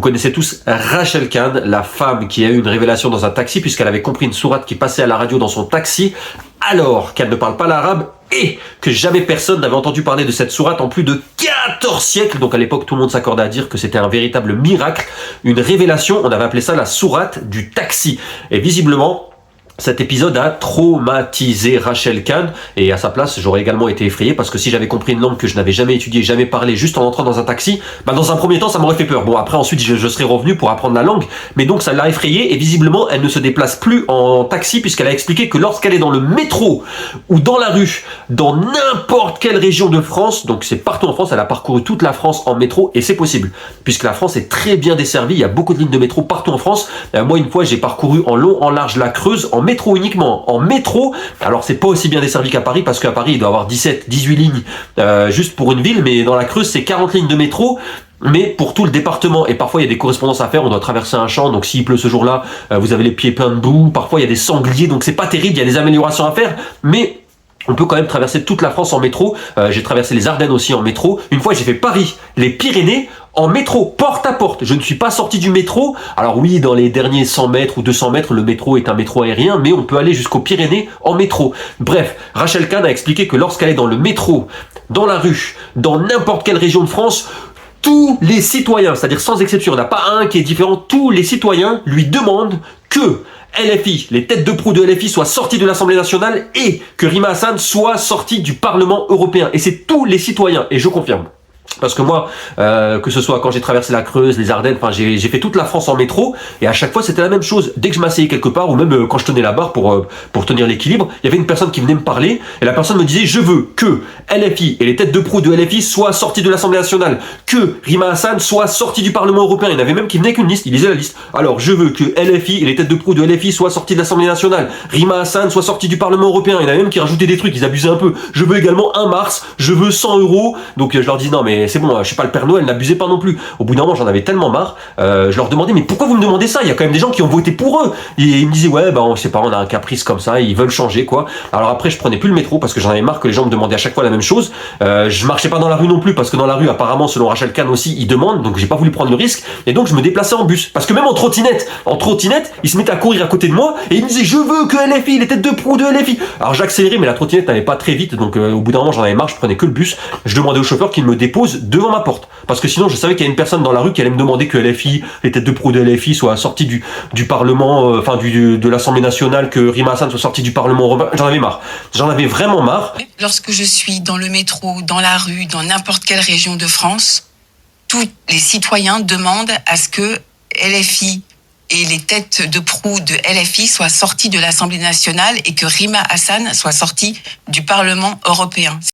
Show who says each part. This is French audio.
Speaker 1: connaissez tous Rachel Kahn, la femme qui a eu une révélation dans un taxi puisqu'elle avait compris une sourate qui passait à la radio dans son taxi alors qu'elle ne parle pas l'arabe et que jamais personne n'avait entendu parler de cette sourate en plus de 14 siècles. Donc à l'époque, tout le monde s'accordait à dire que c'était un véritable miracle, une révélation. On avait appelé ça la sourate du taxi. Et visiblement, cet épisode a traumatisé Rachel Kahn et à sa place, j'aurais également été effrayé parce que si j'avais compris une langue que je n'avais jamais étudiée, jamais parlé, juste en entrant dans un taxi, dans un premier temps, ça m'aurait fait peur. Bon, après, ensuite, je serais revenu pour apprendre la langue, mais donc ça l'a effrayée et visiblement, elle ne se déplace plus en taxi puisqu'elle a expliqué que lorsqu'elle est dans le métro ou dans la rue, dans n'importe quelle région de France, donc c'est partout en France, elle a parcouru toute la France en métro et c'est possible puisque la France est très bien desservie, il y a beaucoup de lignes de métro partout en France. Moi, une fois, j'ai parcouru en long, en large la Creuse, en métro uniquement, en métro. Alors c'est pas aussi bien desservi qu'à Paris parce qu'à Paris il doit avoir 17, 18 lignes juste pour une ville, mais dans la Creuse c'est 40 lignes de métro. Mais pour tout le département, et parfois il y a des correspondances à faire, on doit traverser un champ, donc s'il pleut ce jour-là, vous avez les pieds pleins de boue, parfois il y a des sangliers, donc c'est pas terrible, il y a des améliorations à faire, mais on peut quand même traverser toute la France en métro. J'ai traversé les Ardennes aussi en métro. Une fois j'ai fait Paris, les Pyrénées, en métro, porte à porte. Je ne suis pas sorti du métro. Alors oui, dans les derniers 100 mètres ou 200 mètres, le métro est un métro aérien, mais on peut aller jusqu'aux Pyrénées en métro. Bref, Rachel Kahn a expliqué que lorsqu'elle est dans le métro, dans la rue, dans n'importe quelle région de France, tous les citoyens, c'est-à-dire sans exception, il n'y en a pas un qui est différent, tous les citoyens lui demandent que LFI, les têtes de proue de LFI soient sorties de l'Assemblée nationale et que Rima Hassan soit sortie du Parlement européen. Et c'est tous les citoyens, et je confirme. Parce que moi, que ce soit quand j'ai traversé la Creuse, les Ardennes, enfin j'ai fait toute la France en métro et à chaque fois c'était la même chose. Dès que je m'asseyais quelque part ou même quand je tenais la barre pour tenir l'équilibre, il y avait une personne qui venait me parler et la personne me disait je veux que LFI et les têtes de proue de LFI soient sortis de l'Assemblée nationale, que Rima Hassan soit sorti du Parlement européen. Il y en avait même qui venaient qu'une liste, il lisait la liste. Alors je veux que LFI et les têtes de proue de LFI soient sortis de l'Assemblée nationale, Rima Hassan soit sorti du Parlement européen. Il y en avait même qui rajoutaient des trucs, ils abusaient un peu. Je veux également 1 mars, je veux 100 euros. Donc je leur dis non mais c'est bon, je suis pas le Père Noël, n'abusez pas non plus. Au bout d'un moment, j'en avais tellement marre. Je leur demandais, mais pourquoi vous me demandez ça? Il y a quand même des gens qui ont voté pour eux. Et ils me disaient, ouais, on sait pas, on a un caprice comme ça, ils veulent changer, quoi. Alors après, je prenais plus le métro parce que j'en avais marre que les gens me demandaient à chaque fois la même chose. Je marchais pas dans la rue non plus parce que dans la rue, apparemment, selon Rachel Kahn aussi, ils demandent. Donc j'ai pas voulu prendre le risque. Et donc je me déplaçais en bus. Parce que même en trottinette, ils se mettaient à courir à côté de moi et ils me disaient, je veux que LFI, les têtes de proue de LFI. Alors j'accélérais, mais la trottinette n'allait pas très vite. Donc au bout d'un moment, j'en avais marre, je prenais que le bus. Je demandais au chauffeur qu'il me dépose devant ma porte. Parce que sinon, je savais qu'il y a une personne dans la rue qui allait me demander que LFI, les têtes de proue de LFI soient sorties du Parlement, de l'Assemblée nationale, que Rima Hassan soit sortie du Parlement européen. J'en avais marre. J'en avais vraiment marre.
Speaker 2: Lorsque je suis dans le métro, dans la rue, dans n'importe quelle région de France, tous les citoyens demandent à ce que LFI et les têtes de proue de LFI soient sortis de l'Assemblée nationale et que Rima Hassan soit sortie du Parlement européen.